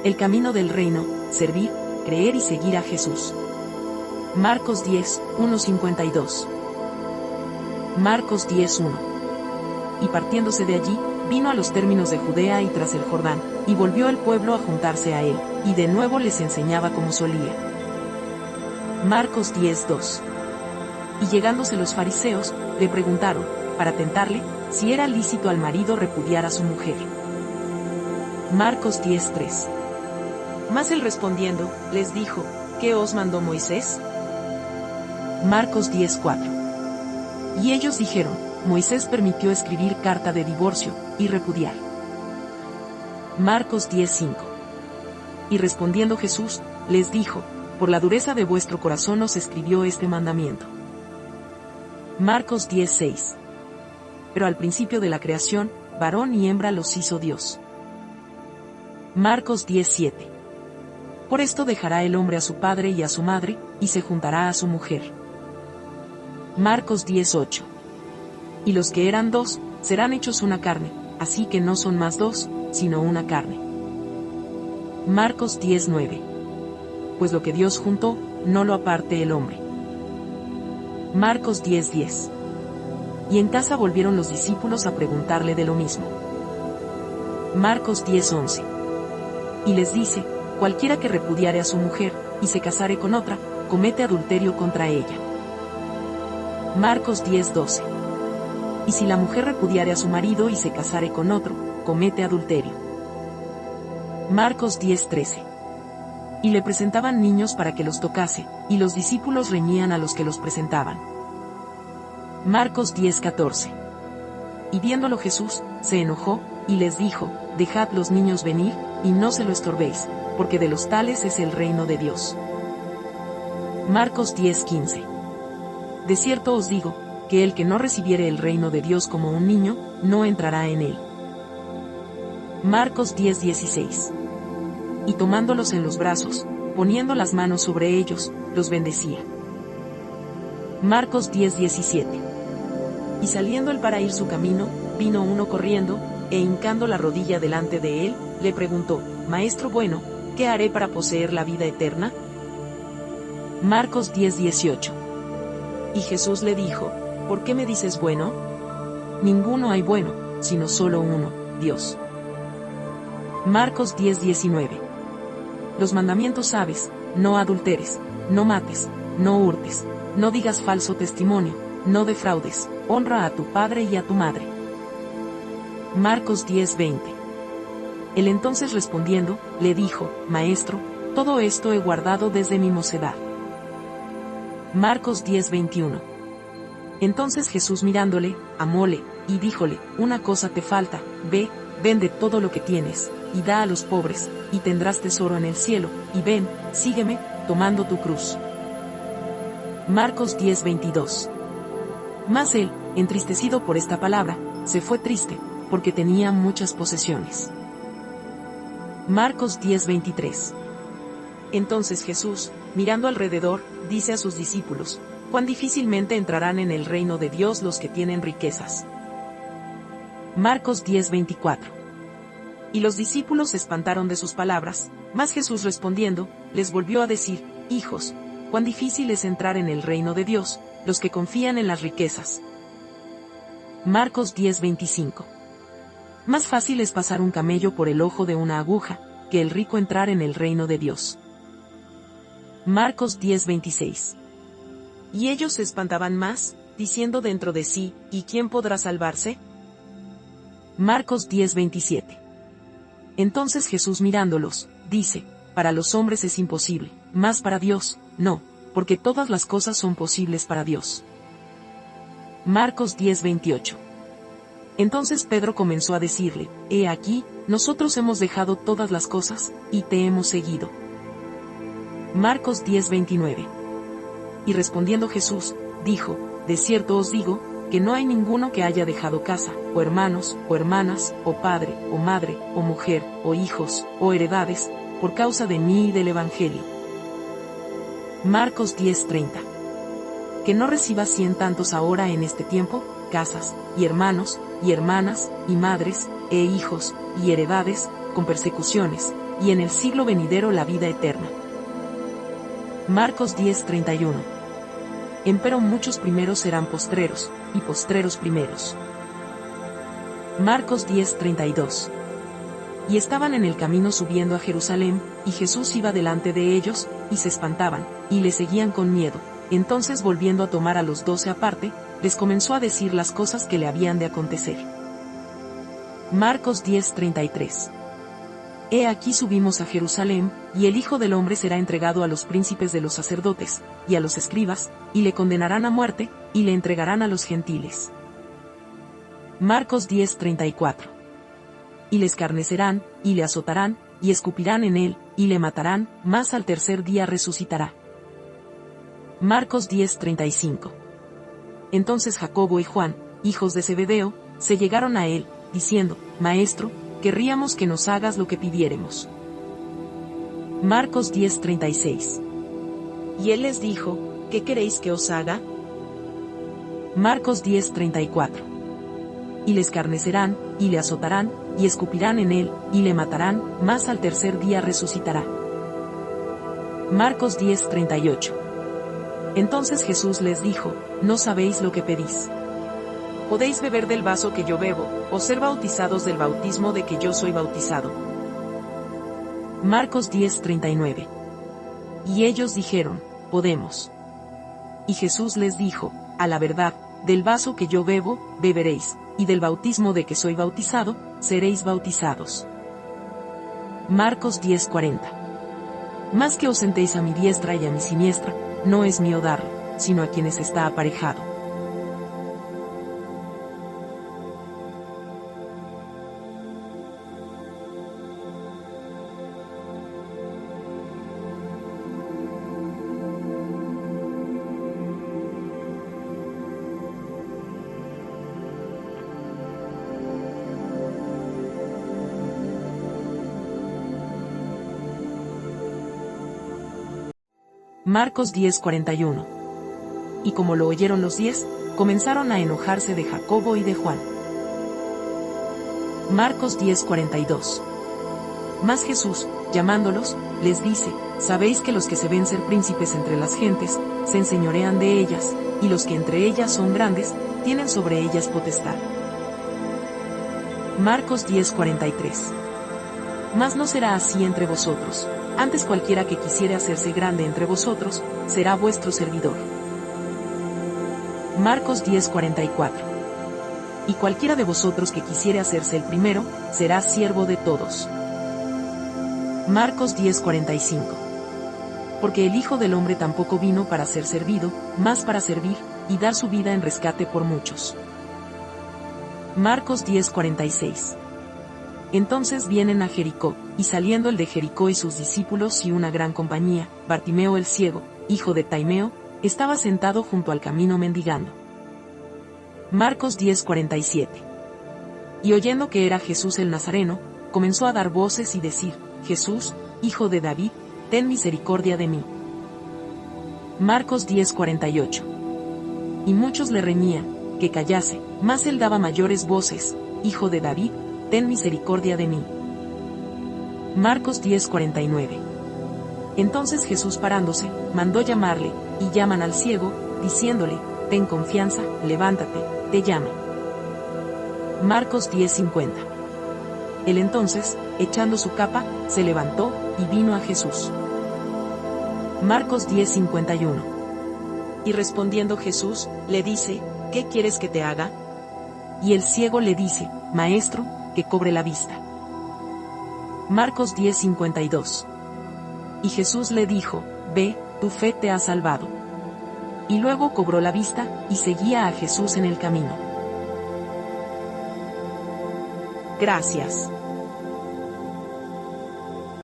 El camino del reino, servir, creer y seguir a Jesús. Marcos 10, 1:52. Marcos 10, 1. Y partiéndose de allí, vino a los términos de Judea y tras el Jordán, y volvió el pueblo a juntarse a él, y de nuevo les enseñaba como solía. Marcos 10, 2. Y llegándose los fariseos, le preguntaron, para tentarle, si era lícito al marido repudiar a su mujer. Marcos 10, 3. Mas él respondiendo, les dijo, ¿qué os mandó Moisés? Marcos 10, 4. Y ellos dijeron, Moisés permitió escribir carta de divorcio, y repudiar. Marcos 10, 5. Y respondiendo Jesús, les dijo, por la dureza de vuestro corazón os escribió este mandamiento. Marcos 10, 6. Pero al principio de la creación, varón y hembra los hizo Dios. Marcos 10, 7. Por esto dejará el hombre a su padre y a su madre, y se juntará a su mujer. Marcos 10, 8. Y los que eran dos, serán hechos una carne, así que no son más dos, sino una carne. Marcos 10, 9. Pues lo que Dios juntó, no lo aparte el hombre. Marcos 10, 10. Y en casa volvieron los discípulos a preguntarle de lo mismo. Marcos 10, 11. Y les dice, cualquiera que repudiare a su mujer, y se casare con otra, comete adulterio contra ella. Marcos 10, 12. Y si la mujer repudiare a su marido y se casare con otro, comete adulterio. Marcos 10, 13. Y le presentaban niños para que los tocase, y los discípulos reñían a los que los presentaban. Marcos 10, 14. Y viéndolo Jesús, se enojó, y les dijo, dejad los niños venir, y no se lo estorbéis, porque de los tales es el reino de Dios. Marcos 10, 15. De cierto os digo, que el que no recibiere el reino de Dios como un niño, no entrará en él. Marcos 10, 16. Y tomándolos en los brazos, poniendo las manos sobre ellos, los bendecía. Marcos 10, 17. Y saliendo él para ir su camino, vino uno corriendo, e hincando la rodilla delante de él, le preguntó, Maestro bueno, ¿qué haré para poseer la vida eterna? Marcos 10, 18. Y Jesús le dijo, ¿por qué me dices bueno? Ninguno hay bueno, sino solo uno, Dios. Marcos 10, 19. Los mandamientos sabes, no adulteres, no mates, no hurtes, no digas falso testimonio, no defraudes, honra a tu padre y a tu madre. Marcos 10, 20. Él entonces respondiendo, le dijo, Maestro, todo esto he guardado desde mi mocedad. Marcos 10, 21. Entonces Jesús mirándole, amóle, y díjole, una cosa te falta, ve, vende todo lo que tienes, y da a los pobres, y tendrás tesoro en el cielo, y ven, sígueme, tomando tu cruz. Marcos 10, 22. Mas él, entristecido por esta palabra, se fue triste, porque tenía muchas posesiones. Marcos 10, 23. Entonces Jesús, mirando alrededor, dice a sus discípulos, cuán difícilmente entrarán en el reino de Dios los que tienen riquezas. Marcos 10, 24. Y los discípulos se espantaron de sus palabras, mas Jesús respondiendo, les volvió a decir, hijos, cuán difícil es entrar en el reino de Dios, los que confían en las riquezas. Marcos 10, 25. Más fácil es pasar un camello por el ojo de una aguja, que el rico entrar en el reino de Dios. Marcos 10, 26. Y ellos se espantaban más, diciendo dentro de sí, ¿y quién podrá salvarse? Marcos 10, 27. Entonces Jesús mirándolos, dice, para los hombres es imposible, mas para Dios, no, porque todas las cosas son posibles para Dios. Marcos 10, 28. Entonces Pedro comenzó a decirle, he aquí, nosotros hemos dejado todas las cosas, y te hemos seguido. Marcos 10, 29. Y respondiendo Jesús, dijo, de cierto os digo, que no hay ninguno que haya dejado casa, o hermanos, o hermanas, o padre, o madre, o mujer, o hijos, o heredades, por causa de mí y del Evangelio. Marcos 10, 30. Que no reciba 100 tantos ahora en este tiempo, casas, y hermanos, y hermanas, y madres, e hijos, y heredades, con persecuciones, y en el siglo venidero la vida eterna. Marcos 10:31. Empero muchos primeros serán postreros, y postreros primeros. Marcos 10:32. Y estaban en el camino subiendo a Jerusalén, y Jesús iba delante de ellos, y se espantaban, y le seguían con miedo. Entonces volviendo a tomar a los 12 aparte, les comenzó a decir las cosas que le habían de acontecer. Marcos 10:33. He aquí subimos a Jerusalén, y el Hijo del Hombre será entregado a los príncipes de los sacerdotes, y a los escribas, y le condenarán a muerte, y le entregarán a los gentiles. Marcos 10:34. Y le escarnecerán, y le azotarán, y escupirán en él, y le matarán, mas al tercer día resucitará. Marcos 10:35. Entonces Jacobo y Juan, hijos de Zebedeo, se llegaron a él, diciendo, Maestro, querríamos que nos hagas lo que pidiéremos. Marcos 10:36. Y él les dijo, ¿qué queréis que os haga? Marcos 10:34. Y le escarnecerán, y le azotarán, y escupirán en él, y le matarán, mas al tercer día resucitará. Marcos 10:38. Entonces Jesús les dijo, no sabéis lo que pedís. ¿Podéis beber del vaso que yo bebo, o ser bautizados del bautismo de que yo soy bautizado? Marcos 10:39. Y ellos dijeron, podemos. Y Jesús les dijo, a la verdad, del vaso que yo bebo, beberéis, y del bautismo de que soy bautizado, seréis bautizados. Marcos 10:40. Más que os sentéis a mi diestra y a mi siniestra, no es mío darlo, sino a quienes está aparejado. Marcos 10:41. Y como lo oyeron los 10, comenzaron a enojarse de Jacobo y de Juan. Marcos 10:42. Mas Jesús, llamándolos, les dice, sabéis que los que se ven ser príncipes entre las gentes, se enseñorean de ellas, y los que entre ellas son grandes, tienen sobre ellas potestad. Marcos 10:43. Mas no será así entre vosotros. Antes cualquiera que quisiere hacerse grande entre vosotros, será vuestro servidor. Marcos 10:44. Y cualquiera de vosotros que quisiere hacerse el primero, será siervo de todos. Marcos 10:45. Porque el Hijo del Hombre tampoco vino para ser servido, mas para servir, y dar su vida en rescate por muchos. Marcos 10:46. Entonces vienen a Jericó, y saliendo el de Jericó y sus discípulos y una gran compañía, Bartimeo el ciego, hijo de Taimeo, estaba sentado junto al camino mendigando. Marcos 10:47. Y oyendo que era Jesús el Nazareno, comenzó a dar voces y decir, Jesús, hijo de David, ten misericordia de mí. Marcos 10:48. Y muchos le reñían, que callase, mas él daba mayores voces, Hijo de David, ten misericordia de mí. Marcos 10:49. Entonces Jesús parándose, mandó llamarle, y llaman al ciego, diciéndole, ten confianza, levántate, te llama. Marcos 10:50. Él entonces, echando su capa, se levantó, y vino a Jesús. Marcos 10:51. Y respondiendo Jesús, le dice, ¿qué quieres que te haga? Y el ciego le dice, Maestro, que cobre la vista. Marcos 10:52. Y Jesús le dijo, ve, tu fe te ha salvado. Y luego cobró la vista, y seguía a Jesús en el camino. Gracias.